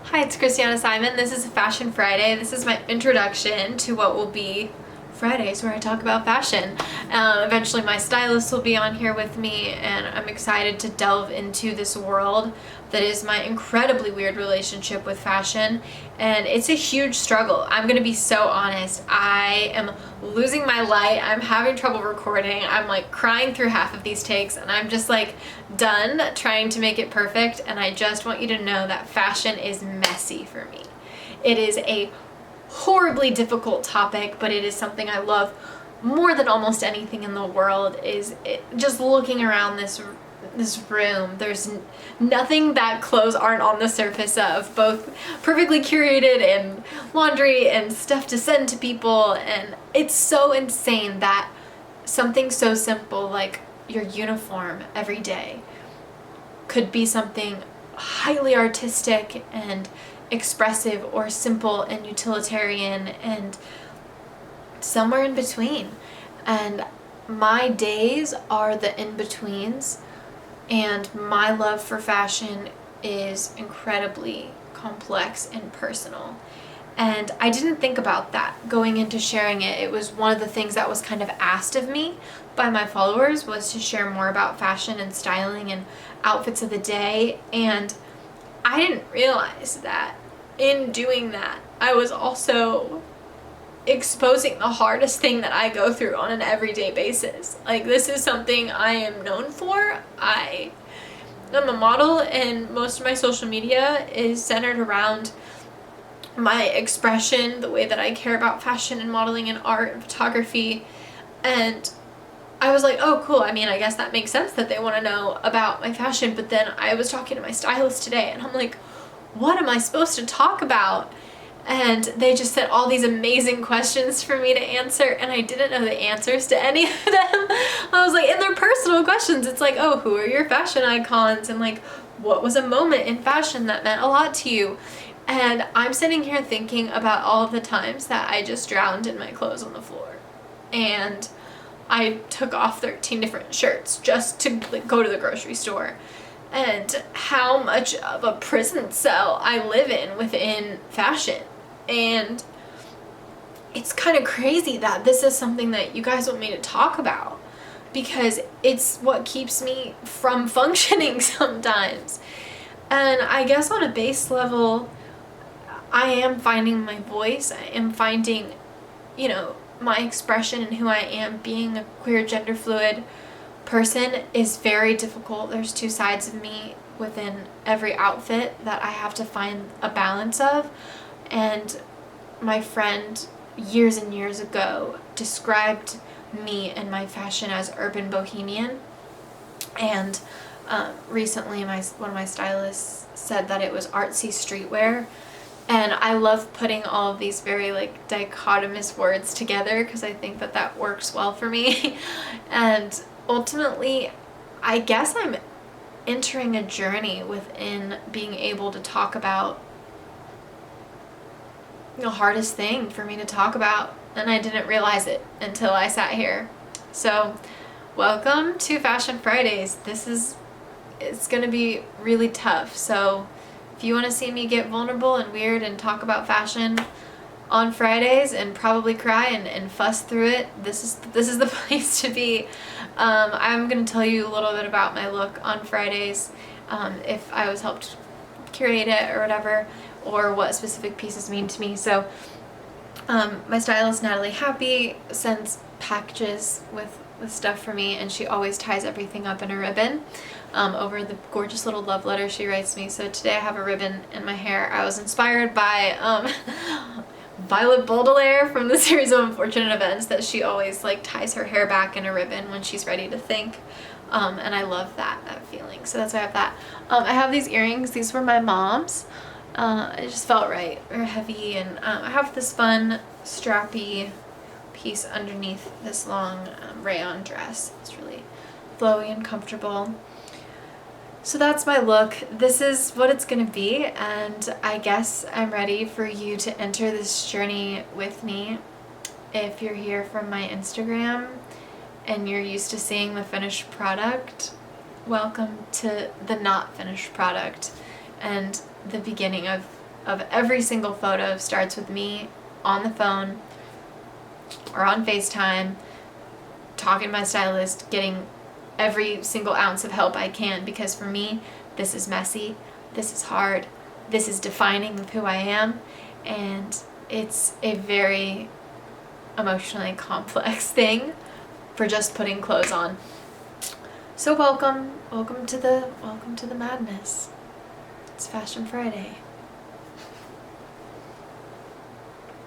Hi, it's Christiana-Simon. This is Fashion Friday. This is my introduction to what will be Fridays where I talk about fashion. Eventually my stylist will be on here with me, and I'm excited to delve into this world that is my incredibly weird relationship with fashion, and it's a huge struggle. I'm gonna be so honest. I am losing my light. I'm having trouble recording. I'm like crying through half of these takes, and I'm just like done trying to make it perfect, and I just want you to know that fashion is messy for me. It is a horribly difficult topic, but it is something I love more than almost anything in the world. Just looking around this room, there's nothing that clothes aren't on the surface of, both perfectly curated and laundry and stuff to send to people, and it's so insane that something so simple like your uniform every day could be something highly artistic and expressive, or simple and utilitarian and somewhere in between. And my days are the in-betweens, and my love for fashion is incredibly complex and personal. And I didn't think about that going into sharing it. It was one of the things that was kind of asked of me by my followers, was to share more about fashion and styling and outfits of the day. And I didn't realize that in doing that, I was also exposing the hardest thing that I go through on an everyday basis. Like, this is something I am known for. I'm a model, and most of my social media is centered around my expression, the way that I care about fashion and modeling and art and photography. And I was like, oh cool, I mean, I guess that makes sense that they want to know about my fashion. But then I was talking to my stylist today, and I'm like, what am I supposed to talk about? And they just sent all these amazing questions for me to answer, and I didn't know the answers to any of them. I was like, and they're personal questions. It's like, oh, who are your fashion icons? And like, what was a moment in fashion that meant a lot to you? And I'm sitting here thinking about all of the times that I just drowned in my clothes on the floor. And I took off 13 different shirts just to go to the grocery store. And how much of a prison cell I live in within fashion. And it's kind of crazy that this is something that you guys want me to talk about, because it's what keeps me from functioning sometimes. And I guess on a base level, I am finding my voice. I am finding, my expression and who I am. Being a queer, gender fluid person is very difficult. There's two sides of me within every outfit that I have to find a balance of. And my friend years and years ago described me and my fashion as urban bohemian. And recently one of my stylists said that it was artsy streetwear. And I love putting all of these very like dichotomous words together, because I think that works well for me. And ultimately, I guess I'm entering a journey within being able to talk about the hardest thing for me to talk about, and I didn't realize it until I sat here. So welcome to Fashion Fridays. It's gonna be really tough. So if you want to see me get vulnerable and weird and talk about fashion on Fridays and probably cry and fuss through it, this is the place to be. I'm going to tell you a little bit about my look on Fridays, if I was helped curate it or whatever, or what specific pieces mean to me. So my stylist Natalie Happy sends packages with stuff for me, and she always ties everything up in a ribbon over the gorgeous little love letter she writes me. So today I have a ribbon in my hair. I was inspired by Violet Baudelaire from the series of Unfortunate Events, that she always like ties her hair back in a ribbon when she's ready to think. And I love that feeling. So that's why I have that. I have these earrings. These were my mom's. It just felt right. They're heavy, and I have this fun strappy piece underneath this long rayon dress. It's really flowy and comfortable. So that's my look. This is what it's gonna be, and I guess I'm ready for you to enter this journey with me. If you're here from my Instagram and you're used to seeing the finished product, welcome to the not finished product and the beginning of of every single photo starts with me on the phone or on FaceTime, talking to my stylist, getting every single ounce of help I can, because for me, this is messy, this is hard, this is defining of who I am, and it's a very emotionally complex thing for just putting clothes on. So welcome to the madness. It's Fashion Friday.